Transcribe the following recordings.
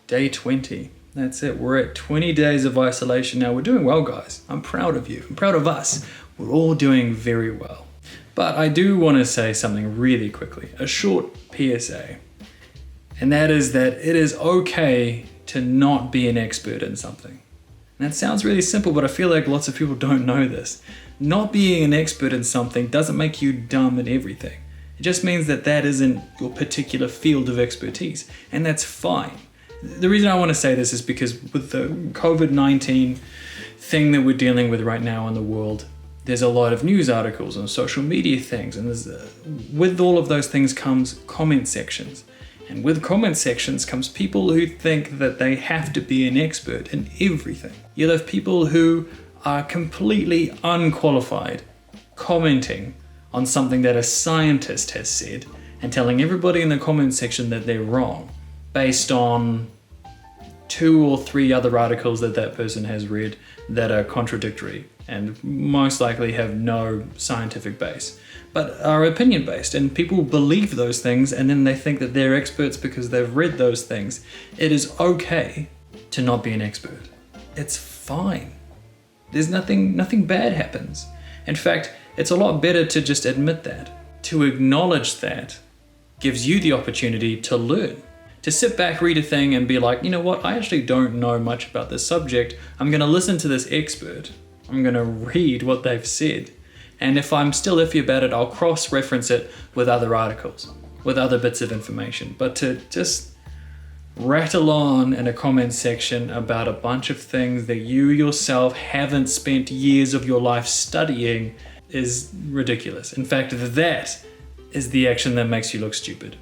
Day 20. That's it. We're at 20 days of isolation now. We're doing well, guys. I'm proud of you. I'm proud of us. We're all doing very well. But I do want to say something really quickly. A short PSA. And that is that it is okay to not be an expert in something. And that sounds really simple, but I feel like lots of people don't know this. Not being an expert in something doesn't make you dumb at everything. It just means that that isn't your particular field of expertise, and that's fine. The reason I want to say this is because with the COVID-19 thing that we're dealing with right now in the world, there's a lot of news articles and social media things, and with all of those things comes comment sections. And with comment sections comes people who think that they have to be an expert in everything. You'll have people who are completely unqualified commenting on something that a scientist has said and telling everybody in the comment section that they're wrong based on 2 or 3 other articles that that person has read that are contradictory and most likely have no scientific base, but are opinion based, and people believe those things and then they think that they're experts because they've read those things. It is okay to not be an expert. It's fine. There's nothing bad happens. In fact, it's a lot better to just admit that. To acknowledge that gives you the opportunity to learn. To sit back, read a thing and be like, you know what, I actually don't know much about this subject. I'm going to listen to this expert. I'm going to read what they've said. And if I'm still iffy about it, I'll cross-reference it with other articles, with other bits of information. But to just rattle on in a comment section about a bunch of things that you yourself haven't spent years of your life studying is ridiculous. In fact, that is the action that makes you look stupid.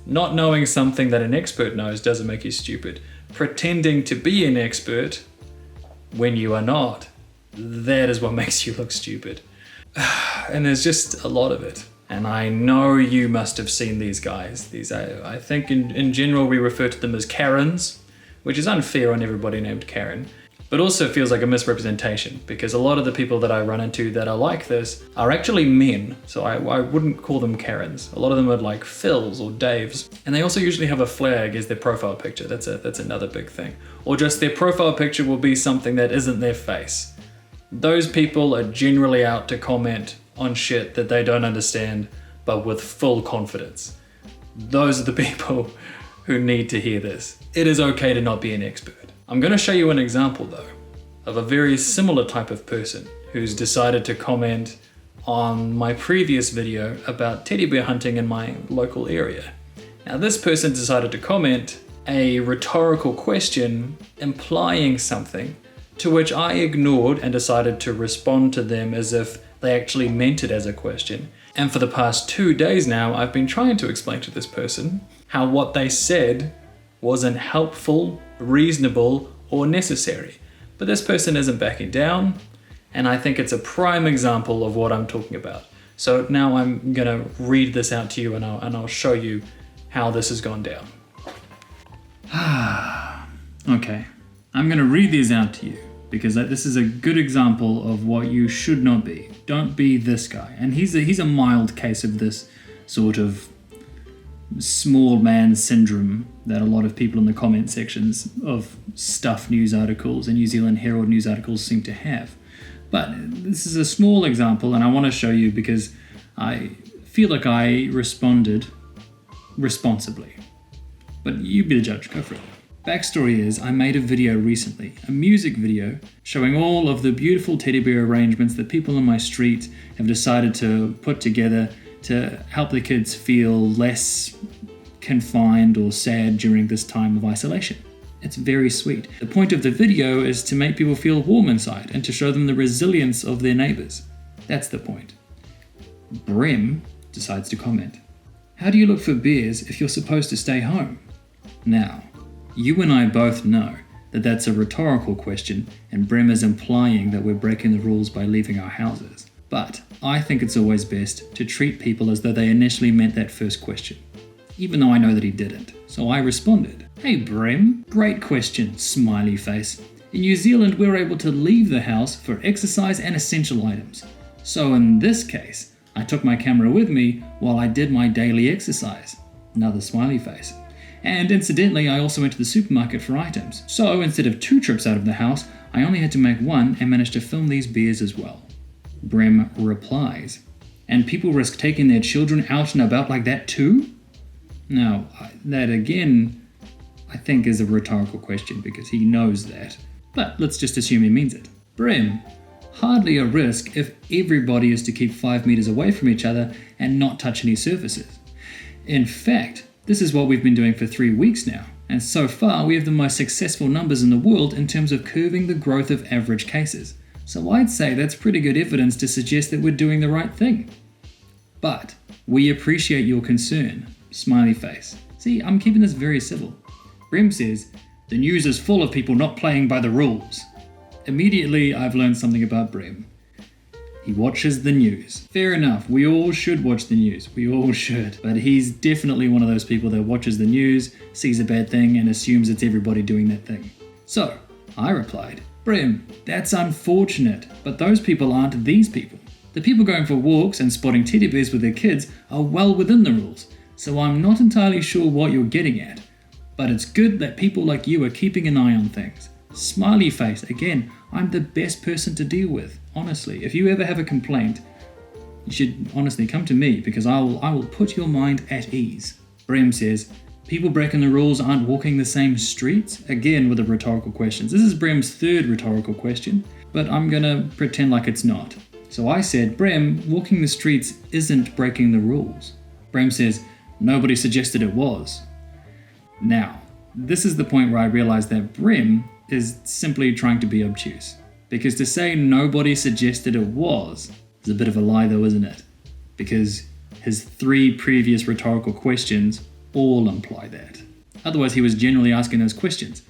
Not knowing something that an expert knows doesn't make you stupid. Pretending to be an expert when you are not, that is what makes you look stupid. And there's just a lot of it. And I know you must have seen these guys. I think in general we refer to them as Karens, which is unfair on everybody named Karen, but also feels like a misrepresentation because a lot of the people that I run into that are like this are actually men. So I wouldn't call them Karens. A lot of them are like Phils or Daves. And they also usually have a flag as their profile picture. That's another big thing. Or just their profile picture will be something that isn't their face. Those people are generally out to comment on shit that they don't understand, but with full confidence. Those are the people who need to hear this. It is okay to not be an expert. I'm going to show you an example though, of a very similar type of person who's decided to comment on my previous video about teddy bear hunting in my local area. Now this person decided to comment a rhetorical question implying something to which I ignored and decided to respond to them as if they actually meant it as a question. And for the past 2 days now, I've been trying to explain to this person how what they said wasn't helpful, reasonable, or necessary. But this person isn't backing down, and I think it's a prime example of what I'm talking about. So now I'm gonna read this out to you and I'll show you how this has gone down. Okay, I'm gonna read these out to you, because this is a good example of what you should not be. Don't be this guy. And he's a mild case of this sort of small man syndrome that a lot of people in the comment sections of Stuff news articles and New Zealand Herald news articles seem to have. But this is a small example, and I want to show you because I feel like I responded responsibly. But you be the judge, go for it. Backstory is, I made a video recently, a music video, showing all of the beautiful teddy bear arrangements that people on my street have decided to put together to help the kids feel less confined or sad during this time of isolation. It's very sweet. The point of the video is to make people feel warm inside and to show them the resilience of their neighbors. That's the point. Brem decides to comment, "How do you look for bears if you're supposed to stay home?" Now, you and I both know that that's a rhetorical question, and Brem is implying that we're breaking the rules by leaving our houses. But I think it's always best to treat people as though they initially meant that first question, even though I know that he didn't. So I responded, "Hey Brem, great question, smiley face. In New Zealand, we're able to leave the house for exercise and essential items. So in this case, I took my camera with me while I did my daily exercise." Another smiley face. And incidentally, I also went to the supermarket for items. So instead of 2 trips out of the house, I only had to make 1 and managed to film these beers as well. Brem replies, and people risk taking their children out and about like that too? Now, that again, I think is a rhetorical question because he knows that. But let's just assume he means it. Brem, hardly a risk if everybody is to keep 5 meters away from each other and not touch any surfaces. In fact, this is what we've been doing for 3 weeks now, and so far we have the most successful numbers in the world in terms of curbing the growth of average cases. So I'd say that's pretty good evidence to suggest that we're doing the right thing. But we appreciate your concern. Smiley face. See, I'm keeping this very civil. Brem says, the news is full of people not playing by the rules. Immediately, I've learned something about Brem. He watches the news. Fair enough, we all should watch the news. We all should. But he's definitely one of those people that watches the news, sees a bad thing, and assumes it's everybody doing that thing. So, I replied, Brem, that's unfortunate, but those people aren't these people. The people going for walks and spotting teddy bears with their kids are well within the rules, so I'm not entirely sure what you're getting at. But it's good that people like you are keeping an eye on things. Smiley face, again, I'm the best person to deal with, honestly. If you ever have a complaint, you should honestly come to me because I will put your mind at ease. Brem says, people breaking the rules aren't walking the same streets? Again with the rhetorical questions. This is Brem's 3rd rhetorical question, but I'm gonna pretend like it's not. So I said, Brem, walking the streets isn't breaking the rules. Brem says, nobody suggested it was. Now, this is the point where I realized that Brem is simply trying to be obtuse. Because to say nobody suggested it was is a bit of a lie though, isn't it? Because his 3 previous rhetorical questions all imply that. Otherwise he was generally asking those questions.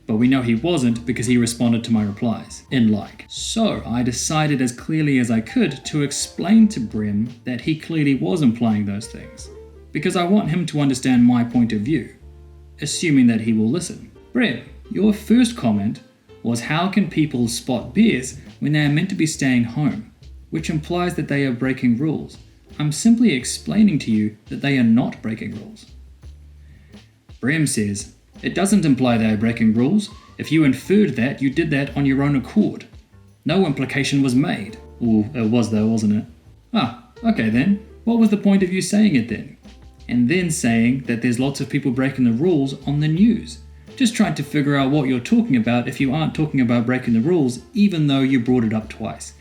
But we know he wasn't because he responded to my replies in like. So I decided as clearly as I could to explain to Brem that he clearly was implying those things. Because I want him to understand my point of view, assuming that he will listen. Brem, your first comment was how can people spot bears when they are meant to be staying home, which implies that they are breaking rules. I'm simply explaining to you that they are not breaking rules. Brem says, it doesn't imply they are breaking rules. If you inferred that, you did that on your own accord. No implication was made. Ooh, it was though, wasn't it? Ah, okay then. What was the point of you saying it then? And then saying that there's lots of people breaking the rules on the news. Just trying to figure out what you're talking about if you aren't talking about breaking the rules, even though you brought it up twice.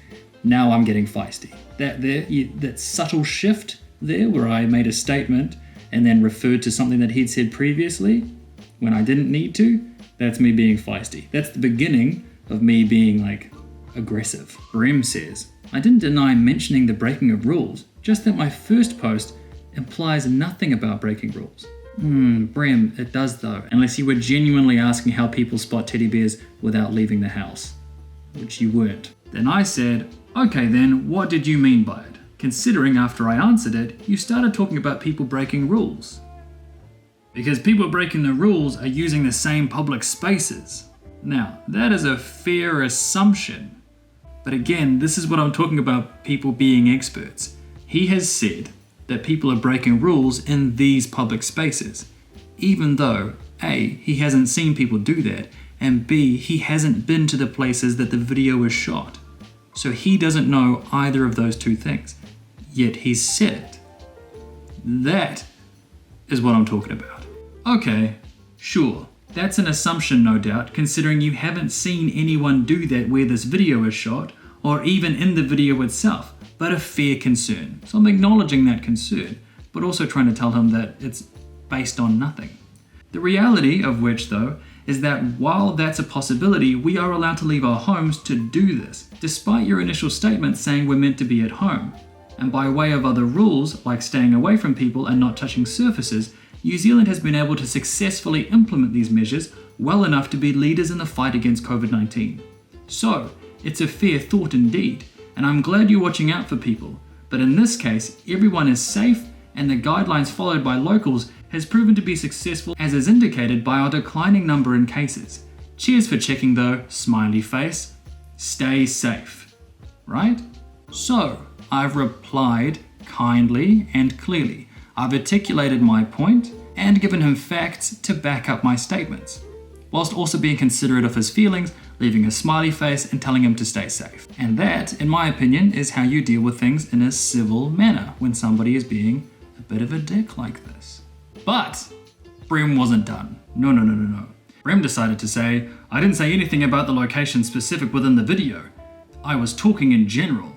Now I'm getting feisty. That subtle shift there where I made a statement and then referred to something that he'd said previously when I didn't need to, that's me being feisty. That's the beginning of me being like aggressive. Brem says, I didn't deny mentioning the breaking of rules, just that my first post implies nothing about breaking rules. Brem, it does though, unless you were genuinely asking how people spot teddy bears without leaving the house, which you weren't. Then I said, okay then, what did you mean by it? Considering after I answered it, you started talking about people breaking rules. Because people breaking the rules are using the same public spaces. Now, that is a fair assumption. But again, this is what I'm talking about people being experts. He has said that people are breaking rules in these public spaces, even though A, he hasn't seen people do that, and B, he hasn't been to the places that the video was shot. So he doesn't know either of those two things, yet he's said it. That is what I'm talking about. Okay, sure, that's an assumption no doubt, considering you haven't seen anyone do that where this video is shot, or even in the video itself, but a fair concern. So I'm acknowledging that concern, but also trying to tell him that it's based on nothing. The reality of which, though, is that while that's a possibility, we are allowed to leave our homes to do this, despite your initial statement saying we're meant to be at home. And by way of other rules, like staying away from people and not touching surfaces, New Zealand has been able to successfully implement these measures well enough to be leaders in the fight against COVID-19. So, it's a fair thought indeed, and I'm glad you're watching out for people. But in this case, everyone is safe, and the guidelines followed by locals has proven to be successful, as is indicated by our declining number in cases. Cheers for checking though, smiley face. Stay safe. Right? So, I've replied kindly and clearly. I've articulated my point, and given him facts to back up my statements, whilst also being considerate of his feelings, leaving a smiley face and telling him to stay safe. And that, in my opinion, is how you deal with things in a civil manner when somebody is being a bit of a dick like this. But Brem wasn't done. No. Brem decided to say, I didn't say anything about the location specific within the video. I was talking in general.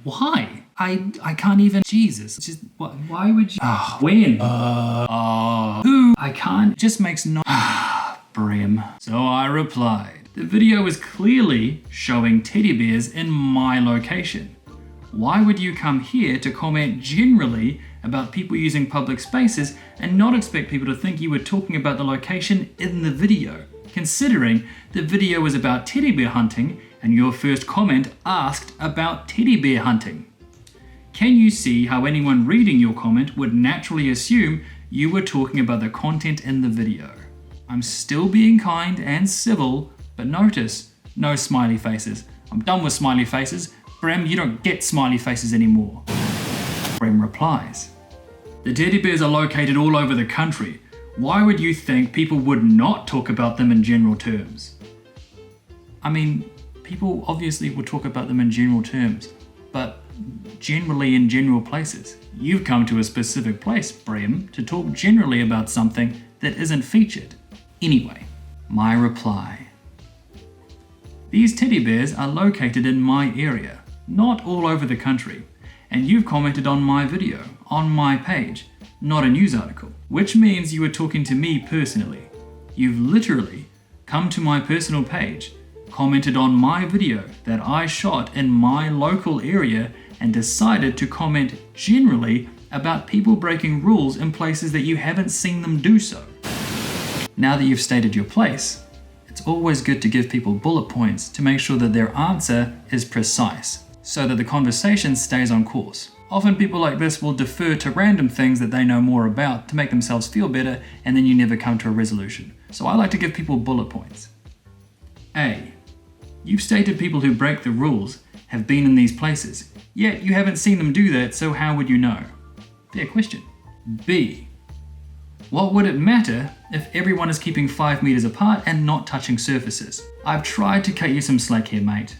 Why? I can't even. Jesus. Just what? Why would you? When? Who? I can't. Just makes no. Brem. So I replied. The video is clearly showing teddy bears in my location. Why would you come here to comment generally about people using public spaces and not expect people to think you were talking about the location in the video, considering the video was about teddy bear hunting and your first comment asked about teddy bear hunting? Can you see how anyone reading your comment would naturally assume you were talking about the content in the video? I'm still being kind and civil, but notice, no smiley faces. I'm done with smiley faces. Brem, you don't get smiley faces anymore. Brem replies, the teddy bears are located all over the country. Why would you think people would not talk about them in general terms? I mean, people obviously will talk about them in general terms, but generally in general places. You've come to a specific place, Brem, to talk generally about something that isn't featured. Anyway, my reply. These teddy bears are located in my area, not all over the country, and you've commented on my video, on my page, not a news article, which means you were talking to me personally. You've literally come to my personal page, commented on my video that I shot in my local area, and decided to comment generally about people breaking rules in places that you haven't seen them do so. Now that you've stated your place, it's always good to give people bullet points to make sure that their answer is precise, so that the conversation stays on course. Often people like this will defer to random things that they know more about to make themselves feel better, and then you never come to a resolution. So I like to give people bullet points. A. You've stated people who break the rules have been in these places, yet you haven't seen them do that, so how would you know? Fair question. B. What would it matter if everyone is keeping 5 meters apart and not touching surfaces? I've tried to cut you some slack here, mate.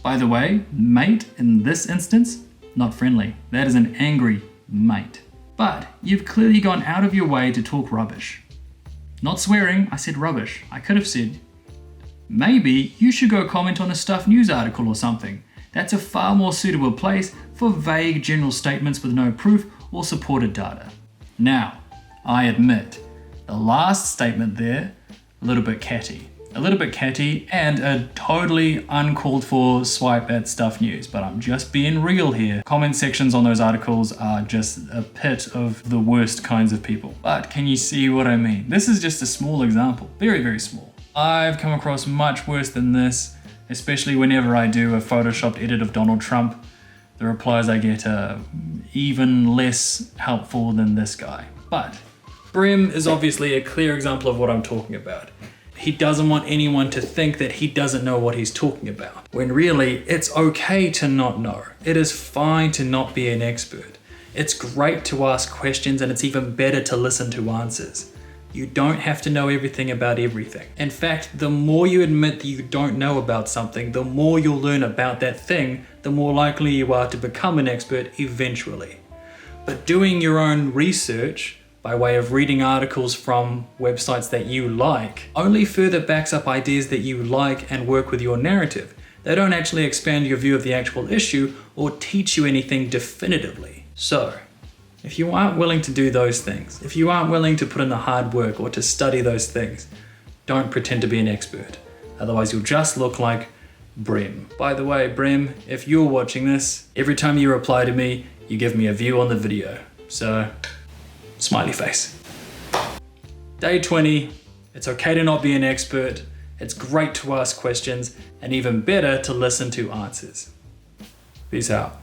By the way, mate in this instance, not friendly. That is an angry mate. But you've clearly gone out of your way to talk rubbish. Not swearing, I said rubbish. I could have said, maybe you should go comment on a Stuff News article or something. That's a far more suitable place for vague general statements with no proof or supported data. Now, I admit, the last statement there, a little bit catty and a totally uncalled for swipe at Stuff News, but I'm just being real here. Comment sections on those articles are just a pit of the worst kinds of people. But can you see what I mean? This is just a small example, very, very small. I've come across much worse than this, especially whenever I do a photoshopped edit of Donald Trump. The replies I get are even less helpful than this guy. But Brem is obviously a clear example of what I'm talking about. He doesn't want anyone to think that he doesn't know what he's talking about, when really it's okay to not know. It is fine to not be an expert. It's great to ask questions, and it's even better to listen to answers. You don't have to know everything about everything. In fact, the more you admit that you don't know about something, the more you'll learn about that thing, the more likely you are to become an expert eventually. But doing your own research, by way of reading articles from websites that you like, only further backs up ideas that you like and work with your narrative. They don't actually expand your view of the actual issue or teach you anything definitively. So, if you aren't willing to do those things, if you aren't willing to put in the hard work or to study those things, don't pretend to be an expert. Otherwise you'll just look like Brem. By the way, Brem, if you're watching this, every time you reply to me, you give me a view on the video. So, smiley face. Day 20, it's okay to not be an expert, it's great to ask questions, and even better to listen to answers. Peace out.